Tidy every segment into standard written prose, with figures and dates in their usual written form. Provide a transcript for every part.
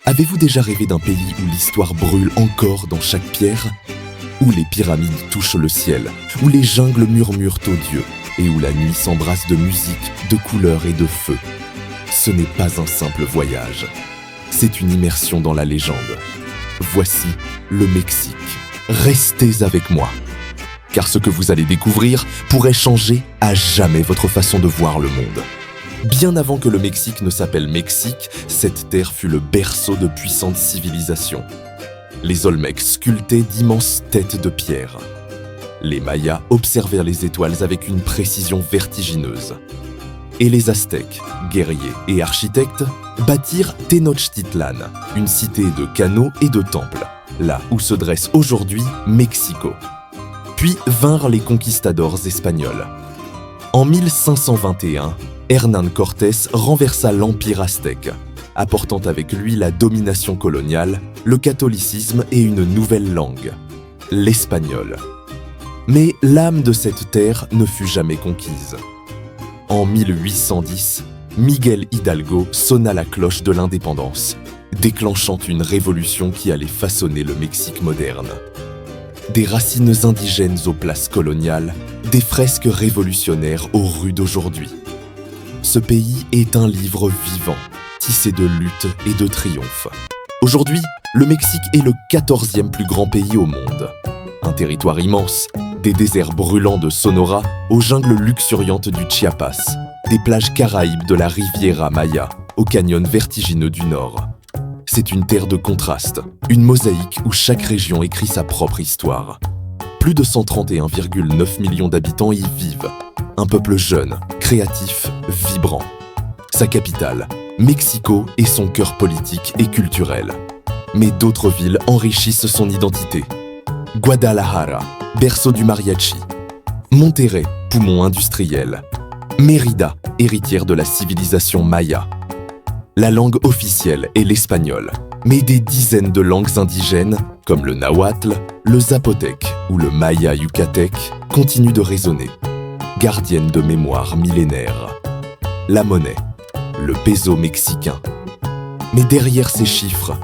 Avez-vous déjà rêvé d'un pays où l'histoire brûle encore dans chaque pierre? Où les pyramides touchent le ciel, où les jungles murmurent aux dieux, et où la nuit s'embrasse de musique, de couleurs et de feu? Ce n'est pas un simple voyage, c'est une immersion dans la légende. Voici le Mexique. Restez avec moi, car ce que vous allez découvrir pourrait changer à jamais votre façon de voir le monde. Bien avant que le Mexique ne s'appelle Mexique, cette terre fut le berceau de puissantes civilisations. Les Olmecs sculptaient d'immenses têtes de pierre. Les Mayas observèrent les étoiles avec une précision vertigineuse. Et les Aztèques, guerriers et architectes, bâtirent Tenochtitlan, une cité de canaux et de temples, là où se dresse aujourd'hui Mexico. Puis vinrent les conquistadors espagnols. En 1521, Hernán Cortés renversa l'empire aztèque, apportant avec lui la domination coloniale, le catholicisme et une nouvelle langue, l'espagnol. Mais l'âme de cette terre ne fut jamais conquise. En 1810, Miguel Hidalgo sonna la cloche de l'indépendance, déclenchant une révolution qui allait façonner le Mexique moderne. Des racines indigènes aux places coloniales, des fresques révolutionnaires aux rues d'aujourd'hui. Ce pays est un livre vivant, tissé de luttes et de triomphes. Aujourd'hui, le Mexique est le 14e plus grand pays au monde. Un territoire immense, des déserts brûlants de Sonora aux jungles luxuriantes du Chiapas, des plages caraïbes de la Riviera Maya aux canyons vertigineux du Nord. C'est une terre de contraste, une mosaïque où chaque région écrit sa propre histoire. Plus de 131,9 millions d'habitants y vivent. Un peuple jeune, créatif, vibrant. Sa capitale, Mexico, est son cœur politique et culturel. Mais d'autres villes enrichissent son identité. Guadalajara, berceau du mariachi. Monterrey, poumon industriel. Mérida, héritière de la civilisation maya. La langue officielle est l'espagnol, mais des dizaines de langues indigènes, comme le nahuatl, le zapotèque ou le maya yucatèque, continuent de résonner, gardiennes de mémoire millénaires. La monnaie, le peso mexicain. Mais derrière ces chiffres,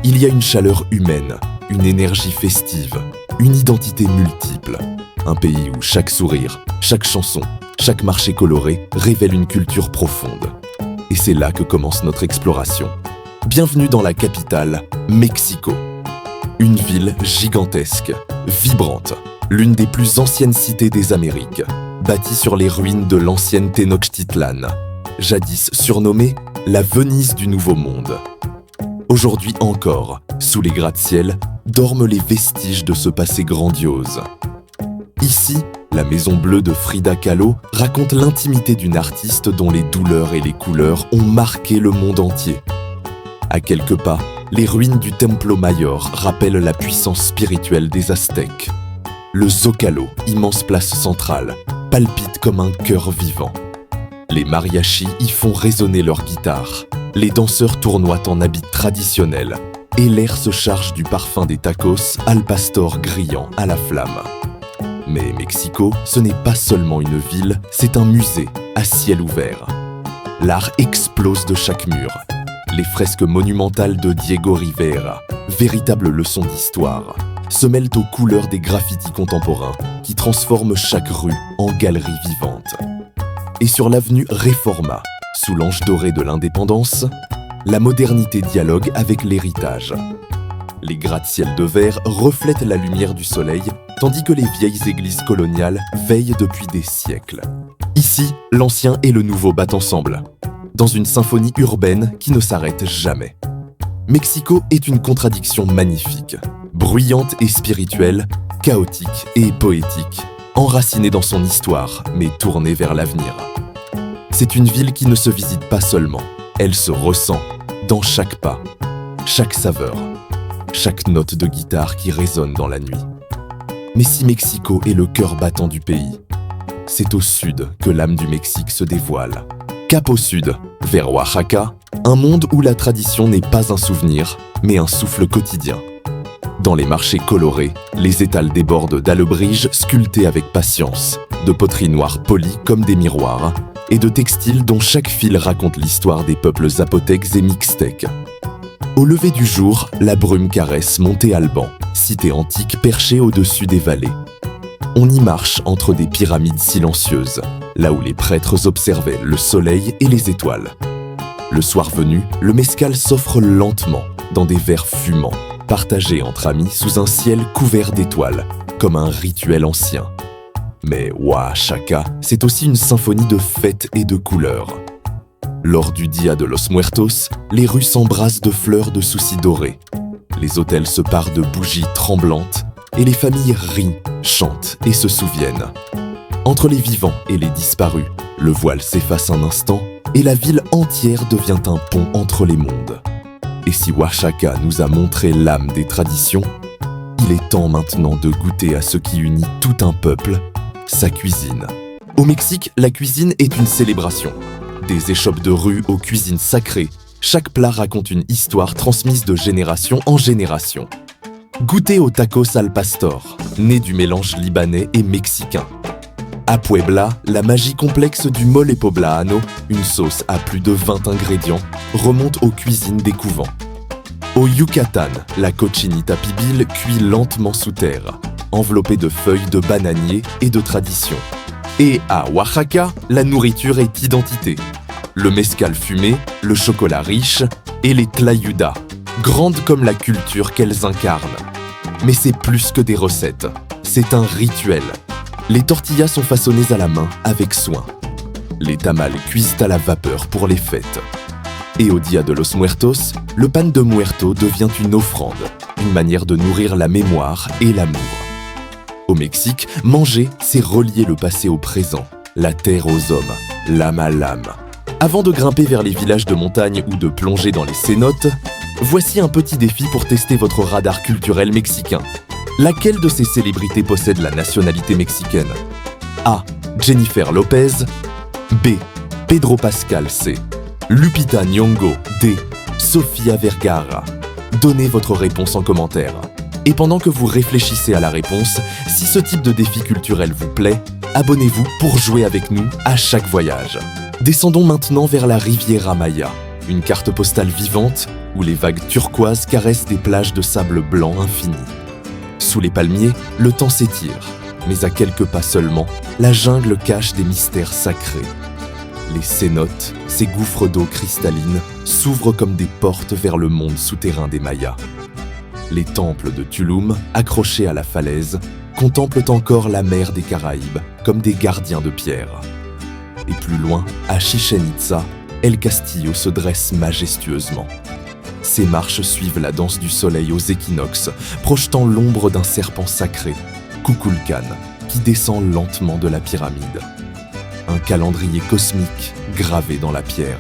il y a une chaleur humaine, une énergie festive, une identité multiple. Un pays où chaque sourire, chaque chanson, chaque marché coloré révèle une culture profonde. Et c'est là que commence notre exploration. Bienvenue dans la capitale, Mexico. Une ville gigantesque, vibrante, l'une des plus anciennes cités des Amériques, bâtie sur les ruines de l'ancienne Tenochtitlan, jadis surnommée la Venise du Nouveau Monde. Aujourd'hui encore, sous les gratte-ciel, dorment les vestiges de ce passé grandiose. Ici, la Maison Bleue de Frida Kahlo raconte l'intimité d'une artiste dont les douleurs et les couleurs ont marqué le monde entier. À quelques pas, les ruines du Templo Mayor rappellent la puissance spirituelle des Aztèques. Le Zócalo, immense place centrale, palpite comme un cœur vivant. Les mariachis y font résonner leurs guitares. Les danseurs tournoient en habits traditionnels et l'air se charge du parfum des tacos al pastor grillant à la flamme. Mais Mexico, ce n'est pas seulement une ville, c'est un musée à ciel ouvert. L'art explose de chaque mur. Les fresques monumentales de Diego Rivera, véritable leçon d'histoire, se mêlent aux couleurs des graffitis contemporains qui transforment chaque rue en galerie vivante. Et sur l'avenue Reforma, sous l'ange doré de l'indépendance, la modernité dialogue avec l'héritage. Les gratte-ciel de verre reflètent la lumière du soleil, tandis que les vieilles églises coloniales veillent depuis des siècles. Ici, l'ancien et le nouveau battent ensemble, dans une symphonie urbaine qui ne s'arrête jamais. Mexico est une contradiction magnifique, bruyante et spirituelle, chaotique et poétique, enracinée dans son histoire, mais tournée vers l'avenir. C'est une ville qui ne se visite pas seulement, elle se ressent dans chaque pas, chaque saveur, chaque note de guitare qui résonne dans la nuit. Mais si Mexico est le cœur battant du pays, c'est au sud que l'âme du Mexique se dévoile. Cap au sud, vers Oaxaca, un monde où la tradition n'est pas un souvenir, mais un souffle quotidien. Dans les marchés colorés, les étals débordent d'alebrijes sculptés avec patience, de poteries noires polies comme des miroirs, et de textiles dont chaque fil raconte l'histoire des peuples zapotèques et mixtèques. Au lever du jour, la brume caresse Monte Alban, cité antique perchée au-dessus des vallées. On y marche entre des pyramides silencieuses, là où les prêtres observaient le soleil et les étoiles. Le soir venu, le mezcal s'offre lentement, dans des verres fumants, partagés entre amis sous un ciel couvert d'étoiles, comme un rituel ancien. Mais Oaxaca, c'est aussi une symphonie de fêtes et de couleurs. Lors du Dia de los Muertos, les rues s'embrassent de fleurs de soucis dorés. Les hôtels se parent de bougies tremblantes et les familles rient, chantent et se souviennent. Entre les vivants et les disparus, le voile s'efface un instant et la ville entière devient un pont entre les mondes. Et si Oaxaca nous a montré l'âme des traditions, il est temps maintenant de goûter à ce qui unit tout un peuple, sa cuisine. Au Mexique, la cuisine est une célébration. Des échoppes de rue aux cuisines sacrées, chaque plat raconte une histoire transmise de génération en génération. Goûtez au tacos al pastor, né du mélange libanais et mexicain. À Puebla, la magie complexe du mole poblano, une sauce à plus de 20 ingrédients, remonte aux cuisines des couvents. Au Yucatan, la cochinita pibil cuit lentement sous terre, enveloppée de feuilles de bananier et de tradition. Et à Oaxaca, la nourriture est identité. Le mezcal fumé, le chocolat riche et les tlayudas, grandes comme la culture qu'elles incarnent. Mais c'est plus que des recettes, c'est un rituel. Les tortillas sont façonnées à la main avec soin. Les tamales cuisent à la vapeur pour les fêtes. Et au Dia de los Muertos, le pan de muerto devient une offrande, une manière de nourrir la mémoire et l'amour. Au Mexique, manger, c'est relier le passé au présent, la terre aux hommes, l'âme à l'âme. Avant de grimper vers les villages de montagne ou de plonger dans les cénotes, voici un petit défi pour tester votre radar culturel mexicain. Laquelle de ces célébrités possède la nationalité mexicaine? A. Jennifer Lopez. B. Pedro Pascal. C. Lupita Nyong'o. D. Sofía Vergara. Donnez votre réponse en commentaire. Et pendant que vous réfléchissez à la réponse, si ce type de défi culturel vous plaît, abonnez-vous pour jouer avec nous à chaque voyage. Descendons maintenant vers la Riviera Maya, une carte postale vivante où les vagues turquoises caressent des plages de sable blanc infini. Sous les palmiers, le temps s'étire, mais à quelques pas seulement, la jungle cache des mystères sacrés. Les cénotes, ces gouffres d'eau cristalline, s'ouvrent comme des portes vers le monde souterrain des Mayas. Les temples de Tulum, accrochés à la falaise, contemplent encore la mer des Caraïbes comme des gardiens de pierre. Et plus loin, à Chichen Itza, El Castillo se dresse majestueusement. Ses marches suivent la danse du soleil aux équinoxes, projetant l'ombre d'un serpent sacré, Kukulkan, qui descend lentement de la pyramide. Un calendrier cosmique gravé dans la pierre.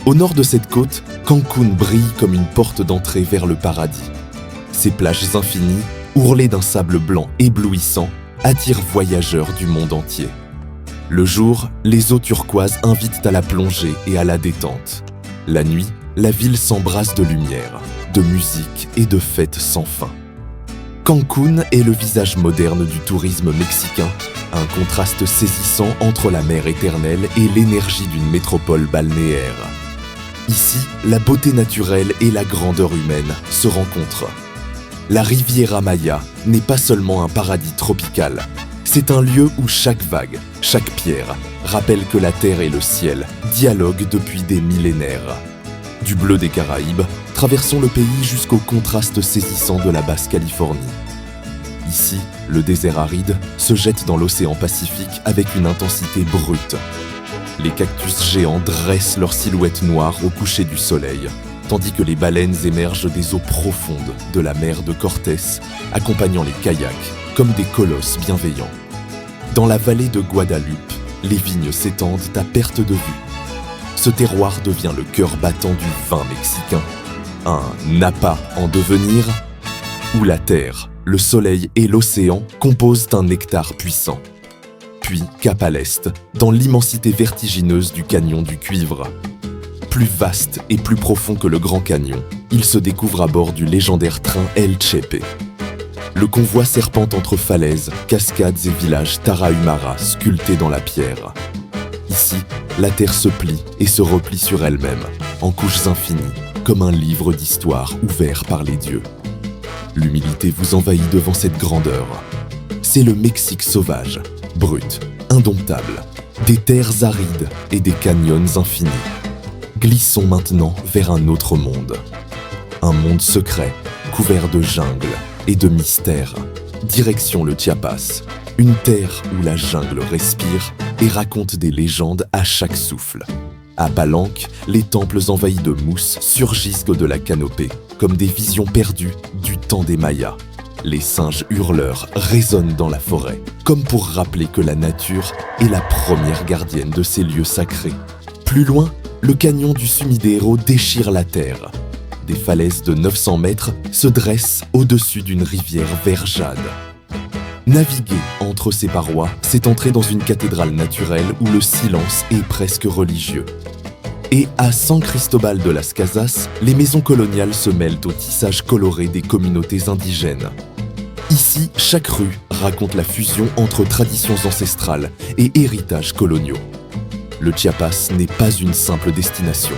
Au nord de cette côte, Cancún brille comme une porte d'entrée vers le paradis. Ses plages infinies, ourlées d'un sable blanc éblouissant, attirent voyageurs du monde entier. Le jour, les eaux turquoises invitent à la plongée et à la détente. La nuit, la ville s'embrasse de lumière, de musique et de fêtes sans fin. Cancún est le visage moderne du tourisme mexicain, un contraste saisissant entre la mer éternelle et l'énergie d'une métropole balnéaire. Ici, la beauté naturelle et la grandeur humaine se rencontrent. La Riviera Maya n'est pas seulement un paradis tropical, c'est un lieu où chaque vague, chaque pierre, rappelle que la terre et le ciel dialoguent depuis des millénaires. Du bleu des Caraïbes, traversons le pays jusqu'au contraste saisissant de la Basse-Californie. Ici, le désert aride se jette dans l'océan Pacifique avec une intensité brute. Les cactus géants dressent leurs silhouettes noires au coucher du soleil, tandis que les baleines émergent des eaux profondes de la mer de Cortés, accompagnant les kayaks comme des colosses bienveillants. Dans la vallée de Guadalupe, les vignes s'étendent à perte de vue. Ce terroir devient le cœur battant du vin mexicain, un Napa en devenir, où la terre, le soleil et l'océan composent un nectar puissant. Puis, cap à l'est, dans l'immensité vertigineuse du canyon du Cuivre. Plus vaste et plus profond que le Grand Canyon, il se découvre à bord du légendaire train El Chepe. Le convoi serpente entre falaises, cascades et villages Tarahumara sculptés dans la pierre. Ici, la terre se plie et se replie sur elle-même, en couches infinies, comme un livre d'histoire ouvert par les dieux. L'humilité vous envahit devant cette grandeur. C'est le Mexique sauvage, brut, indomptable, des terres arides et des canyons infinis. Glissons maintenant vers un autre monde. Un monde secret, couvert de jungle et de mystères. Direction le Chiapas, une terre où la jungle respire et raconte des légendes à chaque souffle. À Palenque, les temples envahis de mousse surgissent de la canopée, comme des visions perdues du temps des Mayas. Les singes hurleurs résonnent dans la forêt, comme pour rappeler que la nature est la première gardienne de ces lieux sacrés. Plus loin, le canyon du Sumidero déchire la terre. Des falaises de 900 mètres se dressent au-dessus d'une rivière vert jade. Naviguer entre ces parois, c'est entrer dans une cathédrale naturelle où le silence est presque religieux. Et à San Cristobal de las Casas, les maisons coloniales se mêlent au tissage coloré des communautés indigènes. Ici, chaque rue raconte la fusion entre traditions ancestrales et héritages coloniaux. Le Chiapas n'est pas une simple destination.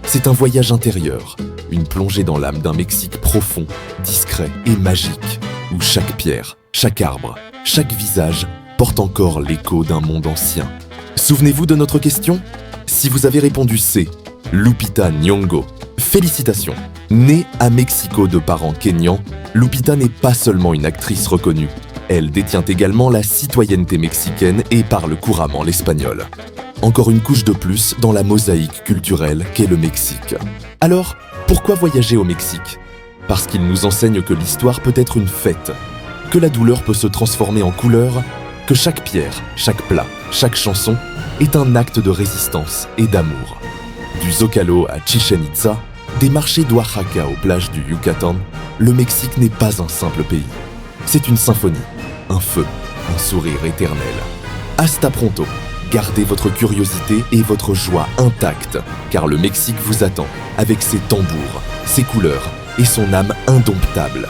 C'est un voyage intérieur, une plongée dans l'âme d'un Mexique profond, discret et magique, où chaque pierre, chaque arbre, chaque visage porte encore l'écho d'un monde ancien. Souvenez-vous de notre question ? Si vous avez répondu C, Lupita Nyong'o, félicitations. Née à Mexico de parents kényans, Lupita n'est pas seulement une actrice reconnue. Elle détient également la citoyenneté mexicaine et parle couramment l'espagnol. Encore une couche de plus dans la mosaïque culturelle qu'est le Mexique. Alors, pourquoi voyager au Mexique ? Parce qu'il nous enseigne que l'histoire peut être une fête, que la douleur peut se transformer en couleur, que chaque pierre, chaque plat, chaque chanson est un acte de résistance et d'amour. Du Zócalo à Chichén Itzá, des marchés d'Oaxaca aux plages du Yucatan, le Mexique n'est pas un simple pays. C'est une symphonie, un feu, un sourire éternel. Hasta pronto! Gardez votre curiosité et votre joie intactes, car le Mexique vous attend, avec ses tambours, ses couleurs et son âme indomptable.